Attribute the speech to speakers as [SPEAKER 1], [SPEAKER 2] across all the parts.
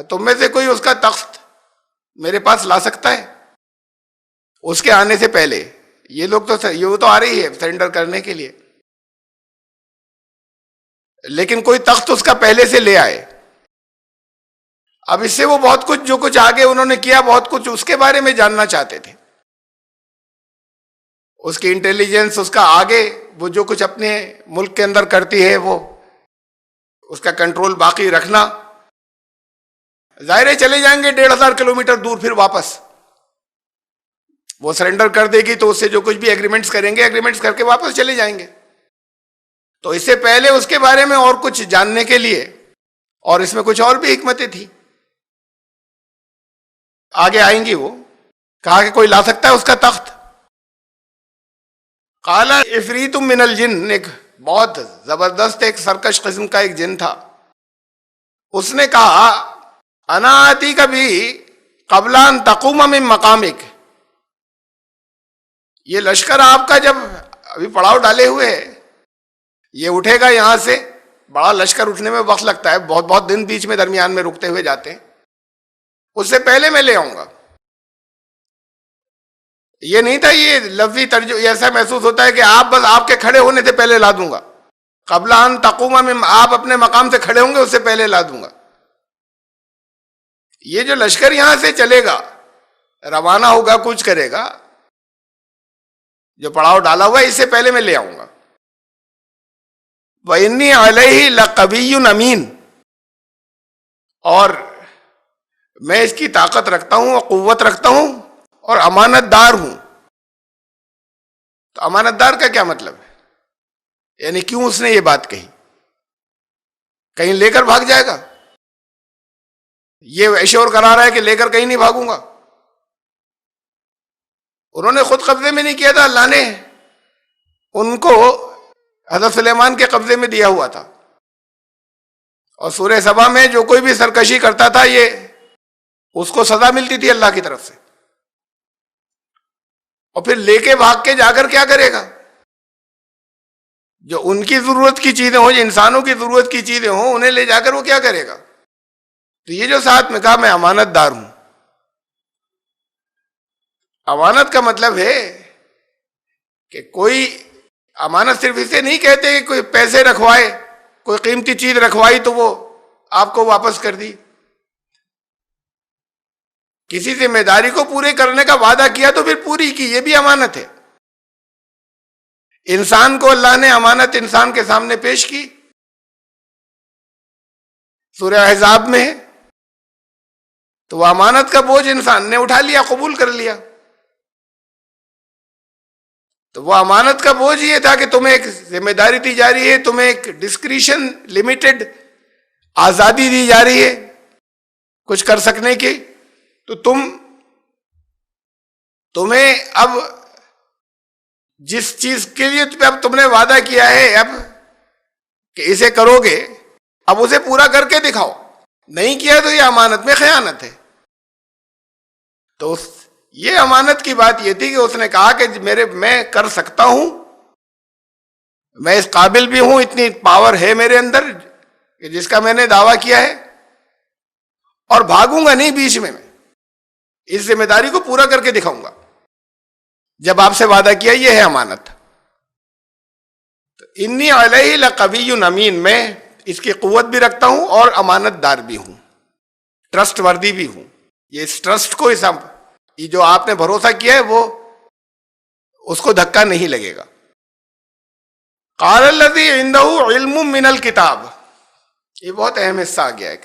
[SPEAKER 1] تم میں سے کوئی اس کا تخت میرے پاس لا سکتا ہے اس کے آنے سے پہلے؟ یہ لوگ تو یہ تو آ رہی ہے سرنڈر کرنے کے لیے، لیکن کوئی تخت اس کا پہلے سے لے آئے۔ اب اس سے وہ بہت کچھ جو کچھ آگے انہوں نے کیا، بہت کچھ اس کے بارے میں جاننا چاہتے تھے، اس کی انٹیلیجنس، اس کا آگے وہ جو کچھ اپنے ملک کے اندر کرتی ہے وہ اس کا کنٹرول باقی رکھنا۔ ظاہر چلے جائیں گے 1500 کلومیٹر دور، پھر واپس وہ سرنڈر کر دے گی تو اس سے جو کچھ بھی ایگریمنٹس کریں گے، ایگریمنٹس کر کے واپس چلے جائیں گے۔ تو اس سے پہلے اس کے بارے میں اور کچھ جاننے کے لیے، اور اس میں کچھ اور بھی حکمتیں تھی، آگے آئیں گی۔ وہ کہا کہ کوئی لا سکتا ہے اس کا تخت؟ قال عفریت من الجن، ایک بہت زبردست ایک سرکش قسم کا ایک جن تھا، اس نے کہا انا آتی کبھی قبل ان تقوم من مقامک، یہ لشکر آپ کا جب ابھی پڑاؤ ڈالے ہوئے ہے، یہ اٹھے گا یہاں سے، بڑا لشکر اٹھنے میں وقت لگتا ہے، بہت بہت دن بیچ میں درمیان میں رکتے ہوئے جاتے ہیں، اس سے پہلے میں لے آؤں گا۔ یہ نہیں تھا یہ لفظی ترجمہ، ایسا محسوس ہوتا ہے کہ بس آپ کے کھڑے ہونے سے پہلے لا دوں گا، قبل ان تقوم من، آپ اپنے مقام سے کھڑے ہوں گے اس سے پہلے لا دوں گا۔ یہ جو لشکر یہاں سے چلے گا، روانہ ہوگا، کچھ کرے گا، جو پڑاؤ ڈالا ہوا ہے اس سے پہلے میں لے آؤں گا۔ وَإِنِّي عَلَيْهِ لَقَوِيٌّ أَمِينٌ، اور میں اس کی طاقت رکھتا ہوں اور قوت رکھتا ہوں اور امانت دار ہوں۔ تو امانت دار کا کیا مطلب ہے؟ یعنی کیوں اس نے یہ بات کہی؟ کہیں لے کر بھاگ جائے گا؟ یہ ایشور کرا رہا ہے کہ لے کر کہیں نہیں بھاگوں گا۔ انہوں نے خود قبضے میں نہیں کیا تھا، اللہ نے ان کو حضرت سلیمان کے قبضے میں دیا ہوا تھا، اور سورہ سبا میں جو کوئی بھی سرکشی کرتا تھا یہ اس کو سزا ملتی تھی اللہ کی طرف سے، اور پھر لے کے بھاگ کے جا کر کیا کرے گا؟ جو ان کی ضرورت کی چیزیں ہوں، جو انسانوں کی ضرورت کی چیزیں ہوں، انہیں لے جا کر وہ کیا کرے گا؟ تو یہ جو ساتھ میں کہا میں امانت دار ہوں، امانت کا مطلب ہے کہ کوئی امانت صرف اسے نہیں کہتے کہ کوئی پیسے رکھوائے، کوئی قیمتی چیز رکھوائی تو وہ آپ کو واپس کر دی۔ کسی ذمہ داری کو پورے کرنے کا وعدہ کیا تو پھر پوری کی، یہ بھی امانت ہے۔ انسان کو اللہ نے امانت انسان کے سامنے پیش کی، سورہ احزاب میں ہے، تو وہ امانت کا بوجھ انسان نے اٹھا لیا، قبول کر لیا۔ تو وہ امانت کا بوجھ یہ تھا کہ تمہیں ایک ذمہ داری دی جا رہی ہے، تمہیں ایک ڈسکریشن، لمیٹڈ آزادی دی جا رہی ہے کچھ کر سکنے کی، تو تمہیں اب جس چیز کے لیے اب تم نے وعدہ کیا ہے اب کہ اسے کرو گے، اب اسے پورا کر کے دکھاؤ، نہیں کیا تو یہ امانت میں خیانت ہے۔ تو یہ امانت کی بات یہ تھی کہ اس نے کہا کہ میں کر سکتا ہوں، میں اس قابل بھی ہوں، اتنی پاور ہے میرے اندر کہ جس کا میں نے دعویٰ کیا ہے، اور بھاگوں گا نہیں بیچ میں اس ذمہ داری کو پورا کر کے دکھاؤں گا۔ جب آپ سے وعدہ کیا یہ ہے امانت۔ تو انی علیہ لقوی امین، میں اس کی قوت بھی رکھتا ہوں اور امانت دار بھی ہوں، ٹرسٹ وردی بھی ہوں۔ یہ اس ٹرسٹ کو یہ جو آپ نے بھروسہ کیا ہے وہ اس کو دھکا نہیں لگے گا۔ قال الذی عنده علم من الکتاب، یہ بہت اہم حصہ آ گیا ہے۔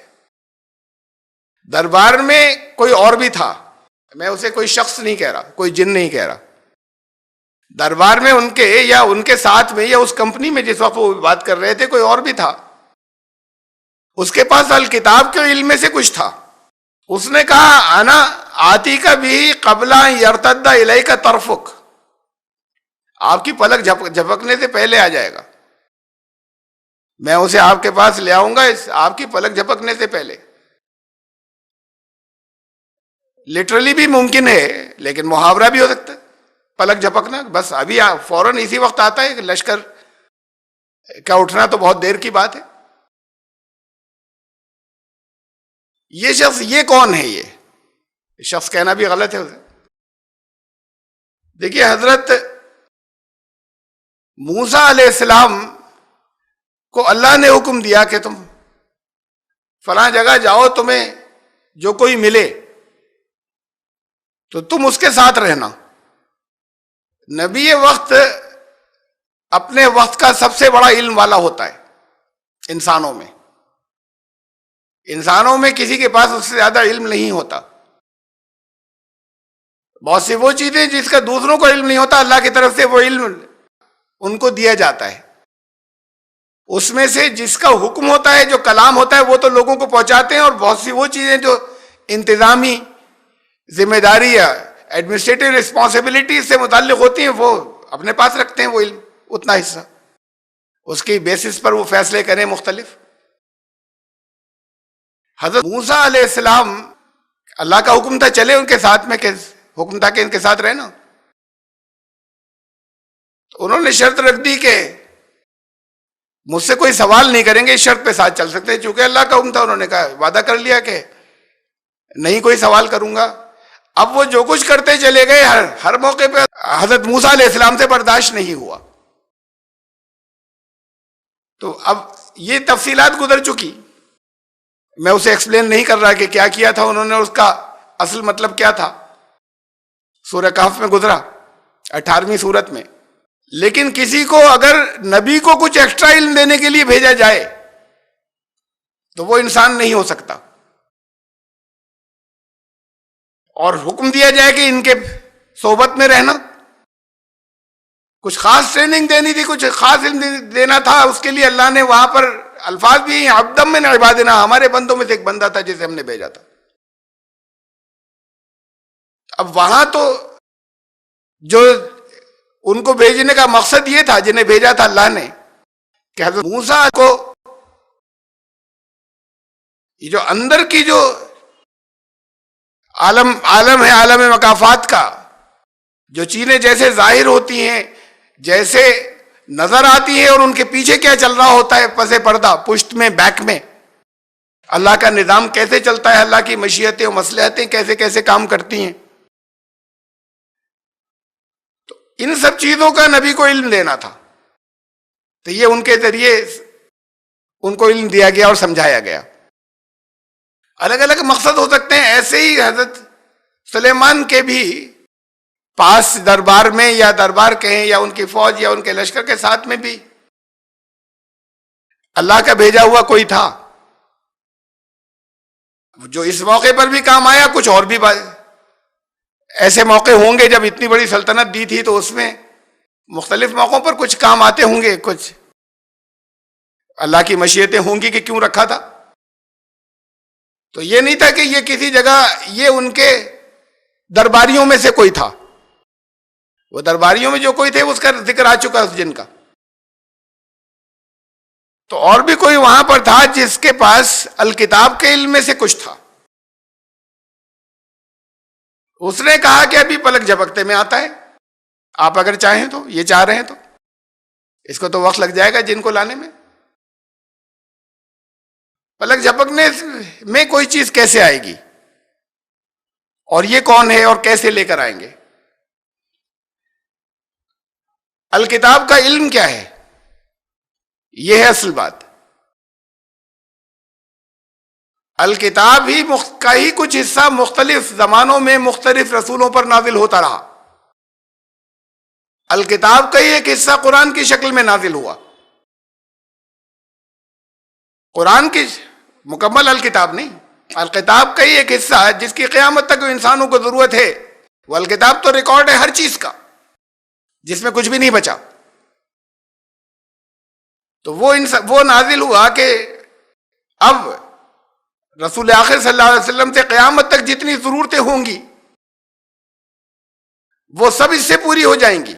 [SPEAKER 1] دربار میں کوئی اور بھی تھا، میں اسے کوئی شخص نہیں کہہ رہا، کوئی جن نہیں کہہ رہا، دربار میں ان کے یا ان کے ساتھ میں یا اس کمپنی میں جس وقت وہ بات کر رہے تھے کوئی اور بھی تھا، اس کے پاس الکتاب کے علم میں سے کچھ تھا۔ اس نے کہا انا آتی کا بھی قبل یرتد الیک طرفک، آپ کی پلک جھپکنے سے پہلے آ جائے گا، میں اسے آپ کے پاس لے آؤں گا آپ کی پلک جھپکنے سے پہلے۔ لٹرلی بھی ممکن ہے لیکن محاورہ بھی ہو سکتا ہے پلک جھپکنا، بس ابھی فوراً اسی وقت آتا ہے کہ لشکر کا اٹھنا تو بہت دیر کی بات ہے۔ یہ شخص یہ کون ہے؟ یہ شخص کہنا بھی غلط ہے اسے. دیکھیے حضرت موسیٰ علیہ السلام کو اللہ نے حکم دیا کہ تم فلاں جگہ جاؤ، تمہیں جو کوئی ملے تو تم اس کے ساتھ رہنا. نبی وقت اپنے وقت کا سب سے بڑا علم والا ہوتا ہے انسانوں میں. انسانوں میں کسی کے پاس اس سے زیادہ علم نہیں ہوتا. بہت سی وہ چیزیں جس کا دوسروں کو علم نہیں ہوتا، اللہ کی طرف سے وہ علم ان کو دیا جاتا ہے. اس میں سے جس کا حکم ہوتا ہے، جو کلام ہوتا ہے، وہ تو لوگوں کو پہنچاتے ہیں، اور بہت سی وہ چیزیں جو انتظامی ذمہ داری یا ایڈمنسٹریٹو رسپانسبلٹی سے متعلق ہوتی ہیں، وہ اپنے پاس رکھتے ہیں وہ علم، اتنا حصہ. اس کی بیسس پر وہ فیصلے کریں مختلف. حضرت موسیٰ علیہ السلام، اللہ کا حکم تھا چلے ان کے ساتھ میں، حکم تھا کہ ان کے ساتھ رہنا. تو انہوں نے شرط رکھ دی کہ مجھ سے کوئی سوال نہیں کریں گے، اس شرط پہ ساتھ چل سکتے ہیں. چونکہ اللہ کا حکم تھا، انہوں نے کہا، وعدہ کر لیا کہ نہیں کوئی سوال کروں گا. اب وہ جو کچھ کرتے چلے گئے، ہر موقع پہ حضرت موسیٰ علیہ السلام سے برداشت نہیں ہوا. تو اب یہ تفصیلات گزر چکی، میں اسے ایکسپلین نہیں کر رہا کہ کیا کیا تھا انہوں نے، اس کا اصل مطلب کیا تھا. سورہ کہف میں گزرا، 18ویں سورت میں. لیکن کسی کو اگر نبی کو کچھ ایکسٹرا علم دینے کے لیے بھیجا جائے تو وہ انسان نہیں ہو سکتا. اور حکم دیا جائے کہ ان کے صحبت میں رہنا، کچھ خاص ٹریننگ دینی تھی، کچھ خاص علم دینا تھا، اس کے لیے اللہ نے وہاں پر الفاظ بھی ہیں، عبدم من عبادنا، ہمارے بندوں میں سے ایک بندہ تھا جسے ہم نے بھیجا تھا. اب وہاں تو جو ان کو بھیجنے کا مقصد یہ تھا، جنہیں بھیجا تھا اللہ نے، کہ حضرت موسیٰ کو یہ جو اندر کی جو عالم ہے، عالم مکافات کا، جو چیزیں جیسے ظاہر ہوتی ہیں، جیسے نظر آتی ہیں، اور ان کے پیچھے کیا چل رہا ہوتا ہے پس پردہ، پشت میں، بیک میں، اللہ کا نظام کیسے چلتا ہے، اللہ کی مشیتیں اور مصلحتیں کیسے کیسے کام کرتی ہیں. تو ان سب چیزوں کا نبی کو علم دینا تھا. تو یہ ان کے ذریعے ان کو علم دیا گیا اور سمجھایا گیا. الگ الگ مقصد ہو سکتے ہیں. ایسے ہی حضرت سلیمان کے بھی پاس دربار میں، یا دربار کہیں، یا ان کی فوج یا ان کے لشکر کے ساتھ میں بھی اللہ کا بھیجا ہوا کوئی تھا، جو اس موقع پر بھی کام آیا. کچھ اور بھی ایسے موقع ہوں گے جب اتنی بڑی سلطنت دی تھی، تو اس میں مختلف موقعوں پر کچھ کام آتے ہوں گے، کچھ اللہ کی مشیتیں ہوں گی کہ کیوں رکھا تھا. تو یہ نہیں تھا کہ یہ کسی جگہ، یہ ان کے درباریوں میں سے کوئی تھا. وہ درباریوں میں جو کوئی تھے اس کا ذکر آ چکا اس جن کا. تو اور بھی کوئی وہاں پر تھا جس کے پاس الکتاب کے علم میں سے کچھ تھا. اس نے کہا کہ ابھی پلک جھپکتے میں آتا ہے، آپ اگر چاہیں تو، یہ چاہ رہے ہیں تو، اس کو تو وقت لگ جائے گا جن کو لانے میں. پلک جھپکنے میں کوئی چیز کیسے آئے گی، اور یہ کون ہے اور کیسے لے کر آئیں گے؟ الکتاب کا علم کیا ہے، یہ ہے اصل بات. الکتاب ہی کا ہی کچھ حصہ مختلف زمانوں میں مختلف رسولوں پر نازل ہوتا رہا. الکتاب کا ہی ایک حصہ قرآن کی شکل میں نازل ہوا. قرآن کی مکمل الکتاب نہیں، الکتاب کا ہی ایک حصہ جس کی قیامت تک انسانوں کو ضرورت ہے. وہ الکتاب تو ریکارڈ ہے ہر چیز کا، جس میں کچھ بھی نہیں بچا. تو وہ نازل ہوا کہ اب رسول آخر صلی اللہ علیہ وسلم سے قیامت تک جتنی ضرورتیں ہوں گی وہ سب اس سے پوری ہو جائیں گی.